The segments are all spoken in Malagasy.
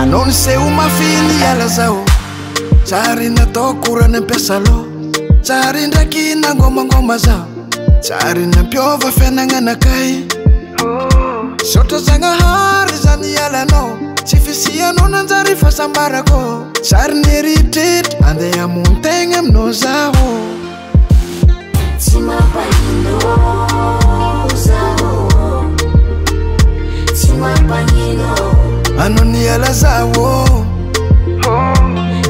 Non sei uma figlia la sao Cari na tokura na pesalo Cari ndraki na ngoma sao Cari na piova fenanga na kai Soto zanga hari zani yala no Chifisia no nanzari fasambara ko Cari niritit ande ya muntenge mno zao Tima panino zao Tima panino Anoni ala zawo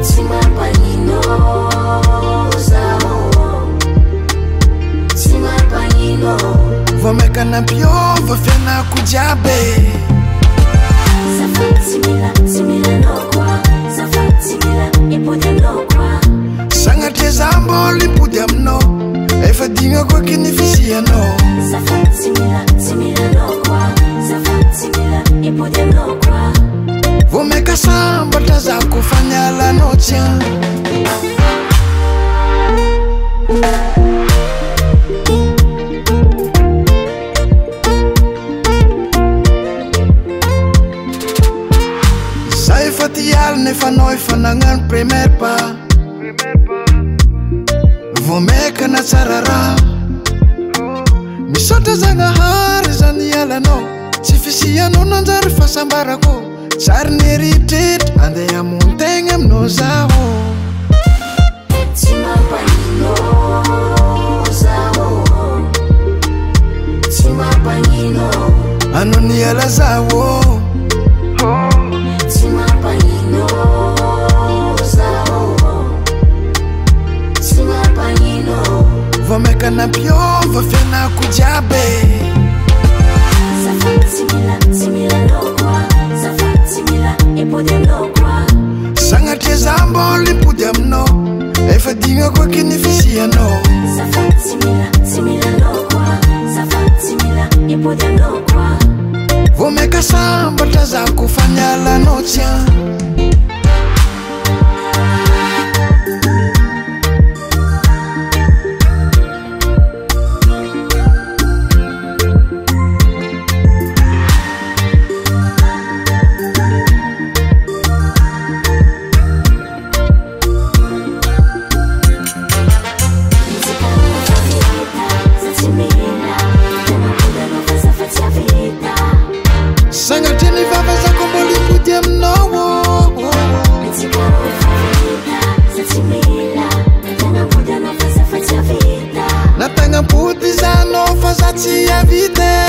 Tima panino zao Tima panino Vomeka na piova fena kujabe Timila no kwa Timila ipude no kwa Sanga tezambo lipude mno Efa dinga kwa kinifisia no Timila no kwa Timila ipude no kwa Vomeka samba taza kufanya la noche Saifatial ne fanoi fanangan premier pa Vomeka na sarara Misota zanga hari zani yala no Chifisia no nanzari fasambara ko Sar niritit ande ya muntenge mno zao Tima panino zao Tima panino Anoni ala zao Tima panino zao Tima panino Vomeka na piova fena kujabe Timila no kwa Timila ipude no kwa Sanga tezambo lipude mno Efa dinga kwa kinifisia no Timila no kwa Timila ipude no kwa Vomeka samba taza kufanya la noche Sanga teni vava za komboli pudia mnowo Natanga puti za no fazachi ya vite